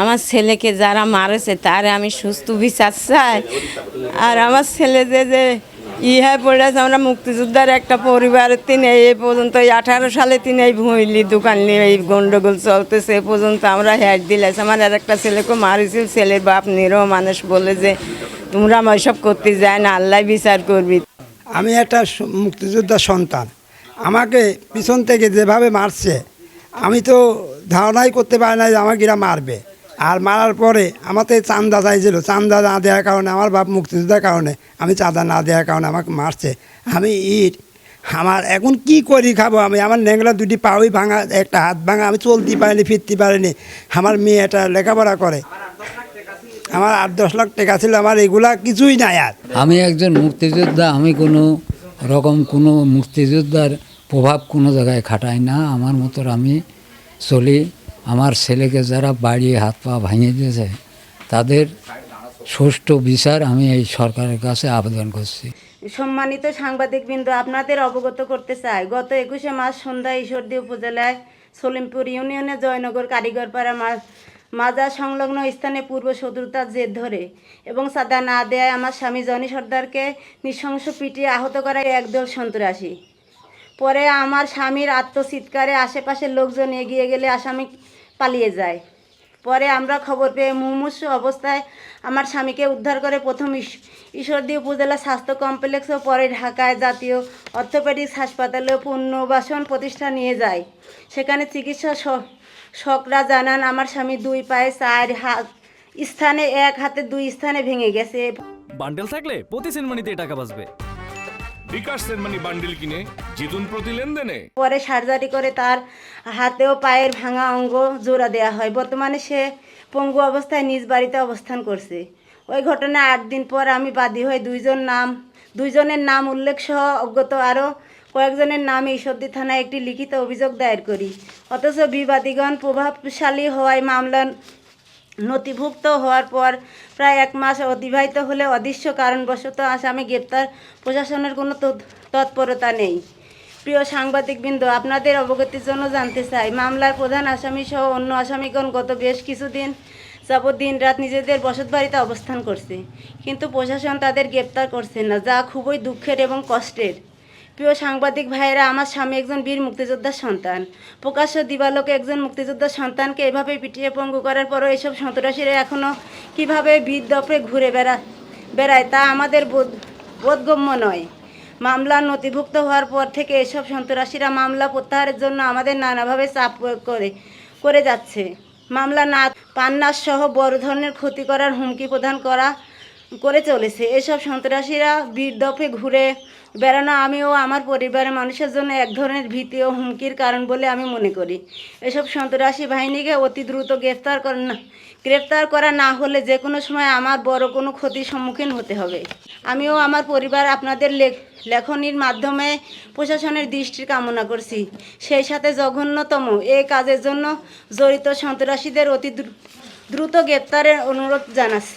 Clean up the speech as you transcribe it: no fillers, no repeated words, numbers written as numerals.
আমার ছেলেকে যারা মারেছে তারে আমি সুস্থ বিচার চাই। আর আমার ছেলে যে ইহা পড়েছে, আমরা মুক্তিযোদ্ধার একটা পরিবারের তিনি এই পর্যন্ত 18 সালে তিনি এই ভুঁইলি দোকান নিয়ে এই গন্ডগোল চলতেছে, এ পর্যন্ত আমরা হ্যাট দিলাম। আমার আর একটা ছেলেকে মারিছিল, ছেলের বাপ নিরহ মানুষ বলে যে তোমরা ওইসব করতে যায় না, আল্লাহ বিচার করবি। আমি একটা মুক্তিযোদ্ধার সন্তান, আমাকে পিছন থেকে যেভাবে মারছে আমি তো ধারণাই করতে পারি না যে আমাকে এরা মারবে। আর মারার পরে আমাকে চাঁদা চাইছিল, চাঁদা না দেওয়ার কারণে, আমার বাপ মুক্তিযোদ্ধার কারণে, আমি চাঁদা না দেওয়ার কারণে আমাকে মারছে। আমি আমার এখন কি করি খাবো আমি? আমার ন্যাংলা দুটি পাওই ভাঙা, একটা হাত ভাঙা, আমি চলতে পারিনি, ফিরতে পারিনি। আমার মেয়ে এটা লেখাপড়া করে, আমার 8-10 লাখ টাকা ছিল, আমার এগুলা কিছুই নাই। আর আমি একজন মুক্তিযোদ্ধা, আমি কোনো রকম কোনো মুক্তিযোদ্ধার প্রভাব কোনো জায়গায় খাটাই না। আমার মতো আমি চলি। আমার ছেলেকে যারা বাড়িয়ে হাত পা ভাঙিয়ে দিয়েছে তাদের সুষ্ঠু বিচার আমি এই সরকারের কাছে আবেদন করছি। সম্মানিত সাংবাদিকবৃন্দ, আপনাদের অবগত করতে চাই, গত 21 মার্চ সন্ধ্যায় ঈশ্বরদী উপজেলায় সলিমপুর ইউনিয়নের জয়নগর কারিগরপাড়া মাজার সংলগ্ন স্থানে পূর্ব শত্রুতার জের ধরে এবং চাঁদা না দেয় আমার স্বামী জনি সর্দারকে নৃশংস পিটিয়ে আহত করায় একদল সন্ত্রাসী। পরে আমার স্বামীর আত্মচিৎকারে আশেপাশের লোকজন এগিয়ে গেলে আসামি পালিয়ে যায়। পরে আমরা খবর পেয়ে মুমূর্ষ অবস্থায় আমার স্বামীকে উদ্ধার করে প্রথম ঈশ্বরদী উপজেলা স্বাস্থ্য কমপ্লেক্স ও পরে ঢাকায় জাতীয় অর্থোপেডিক্স হাসপাতালে পুনর্বাসন প্রতিষ্ঠান নিয়ে যায়। সেখানে চিকিৎসা সকরা জানান আমার স্বামী 2 পায়ে 4 হাত স্থানে, 1 হাতে 2 স্থানে ভেঙে গেছে। বান্ডেল থাকলে প্রতি সেনমানিতে টাকা বাঁচবে। বিকাশ সেনমানি বান্ডেল কিনে জিতুন প্রতি লেনদেনে। পরে সার্জারি করে তার হাতে ও পায়ের ভাঙা অঙ্গ জোড়া দেওয়া হয়। বর্তমানে সে পঙ্গু অবস্থায় নিজ বাড়িতে অবস্থান করছে। ওই ঘটনায় 8 দিন পর আমি বাদী হয়ে দুইজনের নাম উল্লেখ সহ অজ্ঞাত আরও কয়েকজনের নামে ঈশ্বরদী থানায় একটি লিখিত অভিযোগ দায়ের করি। অথচ বিবাদীগণ প্রভাবশালী হওয়ায় মামলা নথিভুক্ত হওয়ার পর প্রায় 1 মাস অতিবাহিত হলে অদৃশ্য কারণবশত আসামি গ্রেপ্তার প্রশাসনের কোনো তৎপরতা নেই। প্রিয় সাংবাদিকবৃন্দ, আপনাদের অবগতির জন্য জানতে চাই, মামলার প্রধান আসামি সহ অন্য আসামিগণ গত বেশ কিছুদিন যাবৎ দিনরাত নিজেদের বসতবাড়িতে অবস্থান করছে, কিন্তু প্রশাসন তাদের গ্রেপ্তার করছে না, যা খুবই দুঃখের এবং কষ্টের। প্রিয় সাংবাদিক ভাইয়েরা, আমার স্বামী একজন বীর মুক্তিযোদ্ধার সন্তান। প্রকাশ্য দিবালোকে একজন মুক্তিযোদ্ধার সন্তানকে এভাবে পিটিয়ে পঙ্গু করার পরও এসব সন্ত্রাসীরা এখনও কীভাবে বীর দফে ঘুরে বেড়ায় তা আমাদের বোধগম্য নয়। মামলা নথিভুক্ত হওয়ার পর থেকে এসব সন্ত্রাসীরা মামলা প্রত্যাহারের জন্য আমাদের নানাভাবে চাপ প্রয়োগ করে যাচ্ছে। মামলা না পান্নাস সহ বড় ধরনের ক্ষতি করার হুমকি প্রদান করে চলেছে। এসব সন্ত্রাসীরা বীর দফে ঘুরে বেড়ানো আমি ও আমার পরিবারের মানুষের জন্য এক ধরনের ভীতি ও হুমকির কারণ বলে আমি মনে করি। এসব সন্ত্রাসী বাহিনীকে অতি দ্রুত গ্রেফতার করা না হলে যে কোনো সময় আমার বড় কোনো ক্ষতির সম্মুখীন হতে হবে। আমিও আমার পরিবার আপনাদের লেখনীর মাধ্যমে প্রশাসনের দৃষ্টি কামনা করছি। সেই সাথে জঘন্যতম এই কাজের জন্য জড়িত সন্ত্রাসীদের অতি দ্রুত গ্রেপ্তারের অনুরোধ জানাচ্ছি।